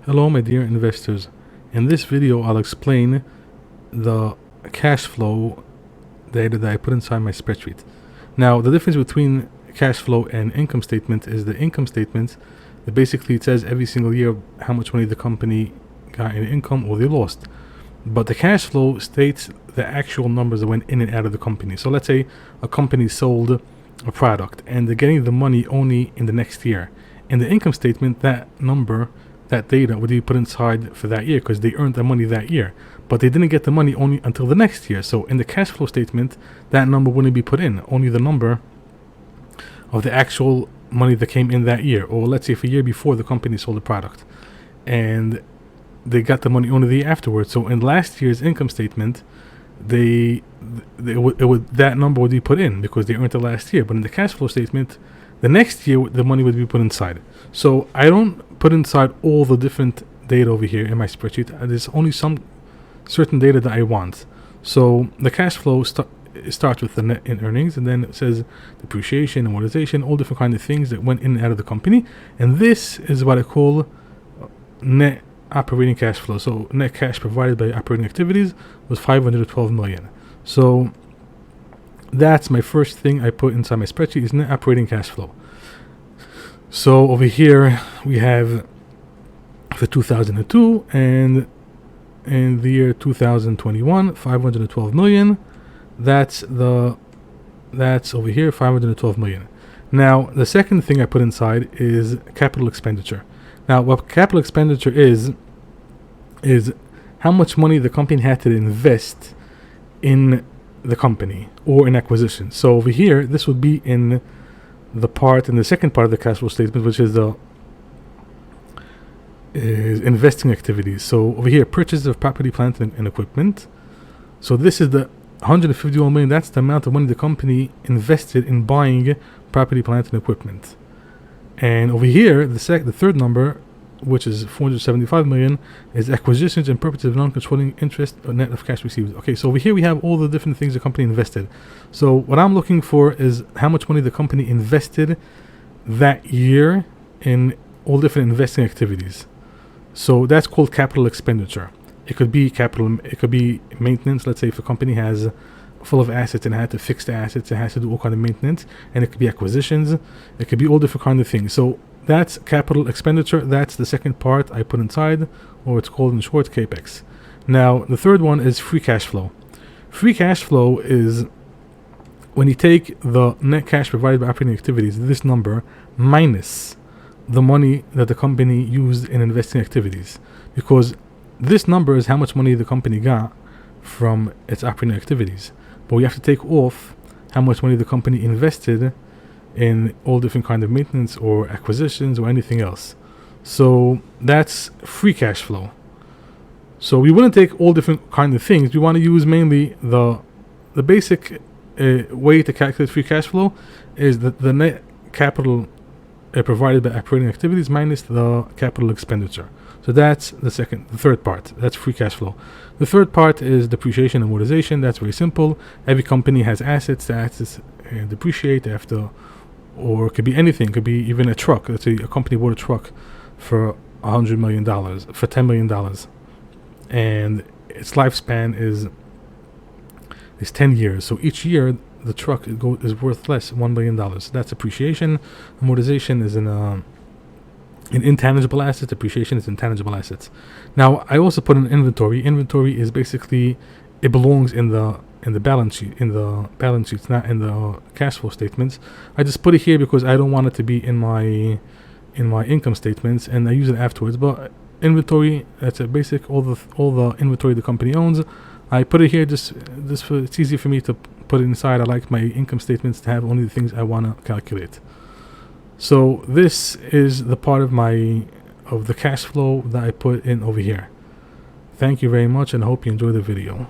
Hello my dear investors. In this video I'll explain the cash flow data that I put inside my spreadsheet. Now the difference between cash flow and income statement is the income statement that basically it says every single year how much money the company got in income or they lost. But the cash flow states the actual numbers that went in and out of the company. So let's say a company sold a product and they're getting the money only in the next year. In the income statement, that number, that data would be put inside for that year because they earned the money that year, but they didn't get the money only until the next year. So in the cash flow statement, that number wouldn't be put in, only the number of the actual money that came in that year. Or let's say for a year before the company sold the product and they got the money only the year afterwards. So in last year's income statement, that number would be put in because they earned it last year. But in the cash flow statement, the next year the money would be put inside. So I don't put inside all the different data over here in my spreadsheet. There's only some certain data that I want. So the cash flow starts with the net in earnings, and then it says depreciation, amortization, all different kind of things that went in and out of the company. And this is what I call net operating cash flow. So net cash provided by operating activities was 512 million. So that's my first thing I put inside my spreadsheet is net operating cash flow. So over here we have for 2002 and in the year 2021 512 million. That's over here 512 million. Now the second thing I put inside is capital expenditure. Now what capital expenditure is how much money the company had to invest in the company or in acquisition. So over here this would be in the second part of the cash flow statement, which is investing activities. So over here, purchase of property, plant, and equipment. So this is the 151 million. That's the amount of money the company invested in buying property, plant, and equipment. And over here, the third number, which is 475 million, is acquisitions and purposes of non-controlling interest or net of cash received. Okay, so over here we have all the different things the company invested. So what I'm looking for is how much money the company invested that year in all different investing activities. So that's called capital expenditure. It could be maintenance. Let's say if a company has full of assets and had to fix the assets, it has to do all kind of maintenance. And it could be acquisitions. It could be all different kind of things. So that's capital expenditure. That's the second part I put inside, or it's called in short capex. Now the third one is free cash flow. Free cash flow is when you take the net cash provided by operating activities, this number, minus the money that the company used in investing activities, because this number is how much money the company got from its operating activities. But we have to take off how much money the company invested in all different kind of maintenance or acquisitions or anything else. So that's free cash flow. So we wouldn't take all different kind of things. We want to use mainly the basic way to calculate free cash flow is the net capital provided by operating activities minus the capital expenditure. So that's the third part. That's free cash flow. The third part is depreciation and amortization. That's very simple. Every company has assets. The assets depreciate after, or it could be anything. It could be even a truck. Let's say a company bought a truck for $100 million, for $10 million, and its lifespan is 10 years. So each year the truck is worth less, $1 million. So that's appreciation. Amortization is in intangible assets. Depreciation is intangible assets. Now I also put an inventory. Inventory is basically, it belongs in the balance sheet, it's not in the cash flow statements. I just put it here because I don't want it to be in my income statements, and I use it afterwards. But inventory, that's a basic, all the inventory the company owns. I put it here just it's easy for me to put it inside. I like my income statements to have only the things I want to calculate. So this is the part of the cash flow that I put in over here. Thank you very much, and I hope you enjoy the video.